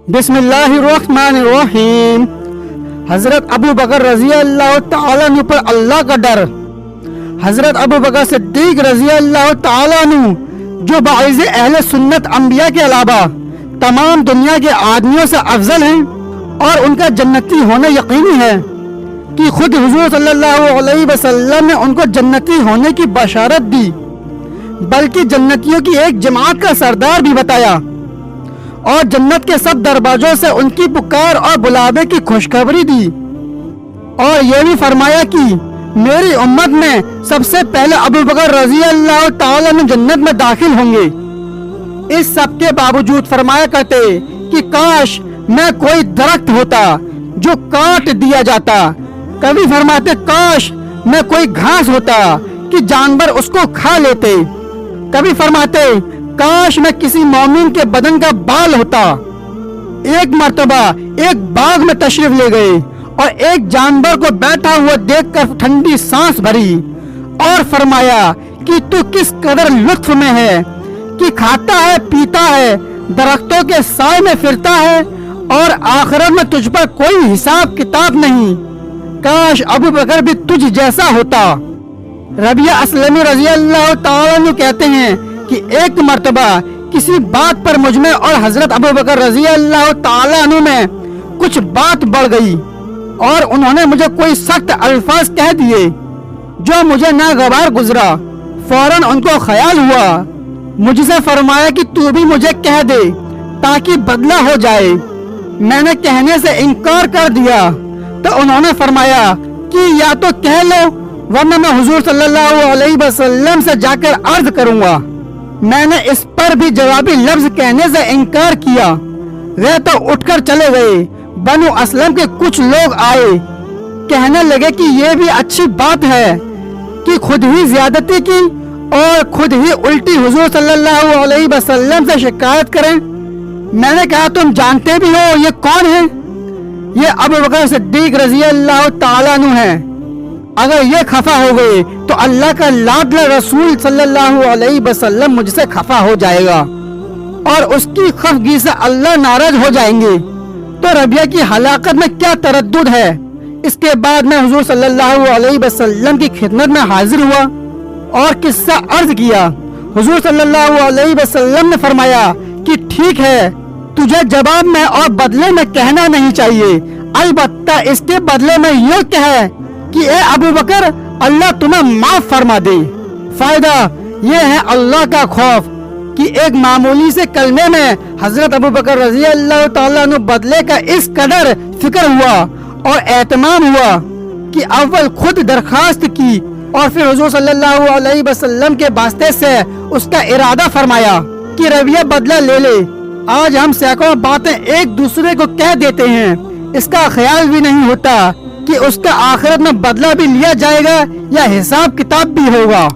बिस्मिल्लाहिर्रहमानिर्रहीम। हजरत अबू बकर रजी अल्लाह तआला अन्हु पर अल्लाह का डर। हजरत अबू बकर सिद्दीक रजी अल्लाह तआला अन्हु जो बाइज़ अहले सुन्नत अंबिया के अलावा तमाम दुनिया के आदमियों से अफजल हैं और उनका जन्नती होना यकीनी है कि खुद हुजूर सल्लल्लाहु अलैहि वसल्लम ने उनको जन्नती होने की बशारत दी, बल्कि जन्नतियों की एक जमात का सरदार भी बताया और जन्नत के सब दरवाजों से उनकी पुकार और बुलावे की खुशखबरी दी और ये भी फरमाया कि मेरी उम्मत में सबसे पहले अबू बकर रजी अल्लाह तआला अन्हु जन्नत में दाखिल होंगे। इस सब के बावजूद फरमाया करते कि काश मैं कोई दरख्त होता जो काट दिया जाता। कभी फरमाते काश मैं कोई घास होता कि जानवर उसको खा लेते। कभी फरमाते काश मैं किसी मोमिन के बदन का बाल होता। एक मर्तबा एक बाग में तशरीफ ले गए और एक जानवर को बैठा हुआ देखकर ठंडी सांस भरी और फरमाया कि तू किस कदर लुत्फ में है कि खाता है, पीता है, दरख्तों के साए में फिरता है और आखिरत में तुझ पर कोई हिसाब किताब नहीं। काश अबू बकर भी तुझ जैसा होता। रबिया असलमी रजी अल्लाह तआला अन्हु कहते हैं कि एक मर्तबा किसी बात पर मुझमें और हजरत अबू बकर रजी अल्लाह तआला अन्हु में कुछ बात बढ़ गई और उन्होंने मुझे कोई सख्त अल्फाज कह दिए जो मुझे नागवार गुजरा। फौरन उनको ख्याल हुआ, मुझसे फरमाया कि तू भी मुझे कह दे ताकि बदला हो जाए। मैंने कहने से इनकार कर दिया तो उन्होंने फरमाया कि या तो कह लो वरना मैं हुजूर सल्लल्लाहु अलैहि वसल्लम से जाकर अर्ज करूंगा। मैंने इस पर भी जवाबी लफ्ज कहने से इनकार किया। वे तो उठकर चले गए। बनु असलम के कुछ लोग आए, कहने लगे कि ये भी अच्छी बात है कि खुद ही ज्यादती की और खुद ही उल्टी हुजूर सल्लल्लाहु अलैहि वसल्लम से शिकायत करें। मैंने कहा तुम जानते भी हो ये कौन है? ये अबू बकर सिद्दीक रजी अल्लाह तआला अन्हु है। अगर ये खफा हो गए तो अल्लाह का लाडला रसूल सल्लल्लाहु अलैहि वसल्लम मुझसे खफा हो जाएगा और उसकी खफगी से अल्लाह नाराज हो जाएंगे। तो रबिया की हलाकत में क्या तरद्दुद है। इसके बाद मैं हुजूर सल्लल्लाहु अलैहि वसल्लम की खिदमत में हाजिर हुआ और किस्सा अर्ज किया। हुजूर सल्लल्लाहु अलैहि वसल्लम ने फरमाया कि ठीक है, तुझे जवाब में और बदले में कहना नहीं चाहिए, अलबत्ता इसके बदले में ये कहे कि ए अबू बकर अल्लाह तुम्हें माफ फरमा दे। फायदा ये है अल्लाह का खौफ कि एक मामूली से कलमे में हजरत अबू बकर रजी अल्लाह तआला अन्हु बदले का इस कदर फिक्र हुआ और एहतमाम हुआ कि अव्वल खुद दरखास्त की और फिर हुजूर सल्लल्लाहु अलैहि वसल्लम के वास्ते से उसका इरादा फरमाया कि रबिया बदला ले ले। आज हम सैकड़ों बातें एक दूसरे को कह देते हैं, इसका ख्याल भी नहीं होता कि उसका आखिरत में बदला भी लिया जाएगा या हिसाब किताब भी होगा।